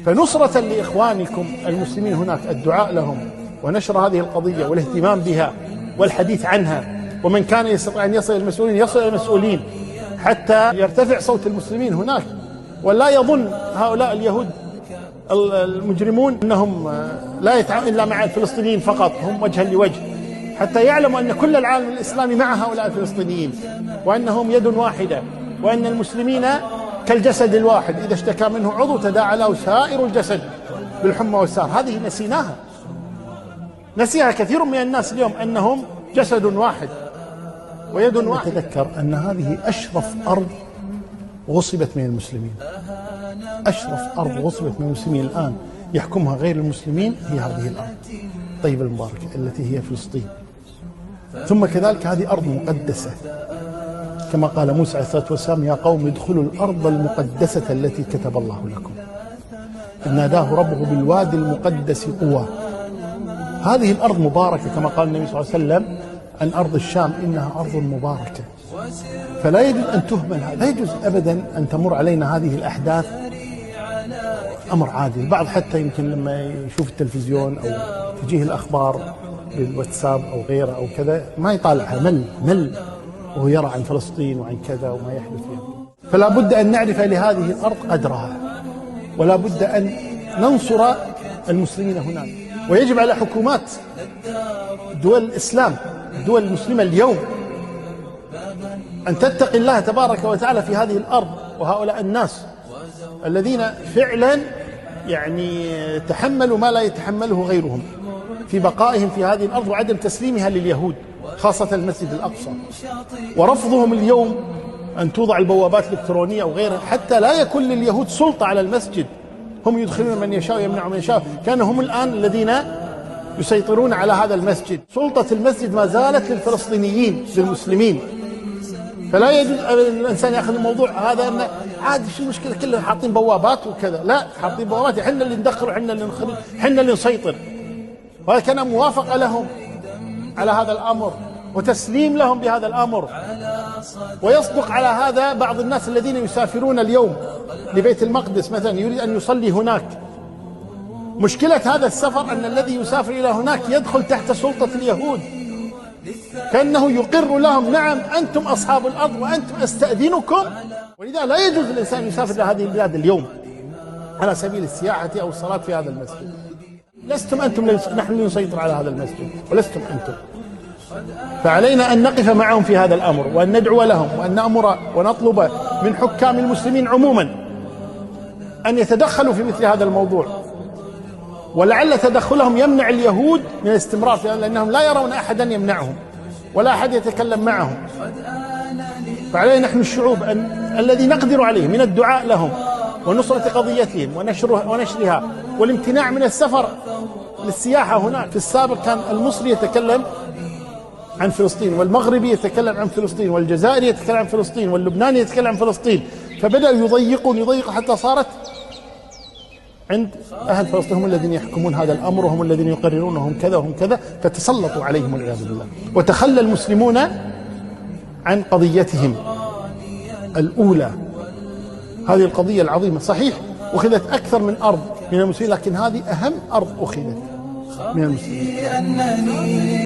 فنصرة لإخوانكم المسلمين هناك، الدعاء لهم ونشر هذه القضية والاهتمام بها والحديث عنها، ومن كان يستطيع أن يصل المسؤولين يصل المسؤولين حتى يرتفع صوت المسلمين هناك، ولا يظن هؤلاء اليهود المجرمون أنهم لا يتعاملون إلا مع الفلسطينيين فقط، هم وجها لوجه، حتى يعلموا أن كل العالم الإسلامي مع هؤلاء الفلسطينيين، وأنهم يد واحدة، وأن المسلمين كالجسد الواحد، إذا اشتكى منه عضو تداعى له سائر الجسد بالحمى والسهر. هذه نسيها كثير من الناس اليوم، أنهم جسد واحد ويد واحد. نتذكر أن هذه أشرف أرض غصبت من المسلمين، أشرف أرض غصبت من المسلمين الآن يحكمها غير المسلمين هي هذه الأرض طيبة المباركة التي هي فلسطين. ثم كذلك هذه أرض مقدسة، كما قال موسى عليه الصلاة والسلام: يا قوم ادخلوا الأرض المقدسة التي كتب الله لكم، إذ ناداه ربه بالوادي المقدس طوى. هذه الأرض مباركة، كما قال النبي صلى الله عليه وسلم عن أرض الشام: إنها أرض مباركة. فلا يجوز أن تهمل، لا يجوز أبدا أن تمر علينا هذه الأحداث أمر عادي. البعض حتى يمكن لما يشوف التلفزيون أو تجيه الأخبار بالواتساب أو غيره أو كذا ما يطالعها، مل وهو يرى عن فلسطين وعن كذا وما يحدث فيها. فلا بد أن نعرف لهذه الأرض قدرها، ولا بد أن ننصر المسلمين هناك. ويجب على حكومات دول الإسلام، الدول المسلمة اليوم، أن تتقي الله تبارك وتعالى في هذه الأرض وهؤلاء الناس الذين فعلا تحملوا ما لا يتحمله غيرهم في بقائهم في هذه الأرض وعدم تسليمها لليهود، خاصة المسجد الأقصى، ورفضهم اليوم أن توضع البوابات الإلكترونية أو غيرها حتى لا يكون لليهود سلطة على المسجد. هم يدخلون من يشاء ويمنعون من يشاء، كانوا هم الآن الذين يسيطرون على هذا المسجد. سلطة المسجد ما زالت للفلسطينيين للمسلمين. فلا يجوز الإنسان يأخذ الموضوع هذا أن عادي، شو المشكلة، كلهم حاطين بوابات وكذا. لا، حاطين بوابات، احنا اللي ندخل وحنا اللي نخرج، احنا اللي نسيطر. وهذا كان موافقة لهم على هذا الأمر وتسليم لهم بهذا الأمر. ويصدق على هذا بعض الناس الذين يسافرون اليوم لبيت المقدس مثلا، يريد أن يصلي هناك. مشكلة هذا السفر أن الذي يسافر إلى هناك يدخل تحت سلطة اليهود، كأنه يقر لهم: نعم أنتم أصحاب الأرض وأنتم أستأذنكم. ولذا لا يجوز للإنسان يسافر إلى هذه البلاد اليوم على سبيل السياحة أو الصلاة في هذا المسجد. لستم أنتم، نحن اللي نسيطر على هذا المسجد ولستم أنتم. فعلينا أن نقف معهم في هذا الأمر، وأن ندعو لهم، وأن نأمر ونطلب من حكام المسلمين عموما أن يتدخلوا في مثل هذا الموضوع. ولعل تدخلهم يمنع اليهود من الاستمرار، لأنهم لا يرون أحدا يمنعهم ولا أحد يتكلم معهم. فعلينا نحن الشعوب الذي نقدر عليه من الدعاء لهم ونصرة قضيتهم ونشرها والامتناع من السفر للسياحة هناك. في السابق كان المصري يتكلم عن فلسطين، والمغربي يتكلم عن فلسطين، والجزائري يتكلم عن فلسطين، واللبناني يتكلم عن فلسطين. فبدأوا يضيقون حتى صارت عند أهل فلسطين هم الذين يحكمون هذا الأمر، وهم الذين يقررون هم كذا وهم كذا، فتسلطوا عليهم والعياذ بالله. وتخلى المسلمون عن قضيتهم الأولى، هذه القضية العظيمة. صحيح أخذت أكثر من أرض من المسلمين، لكن هذه أهم أرض أخذت من المسلمين.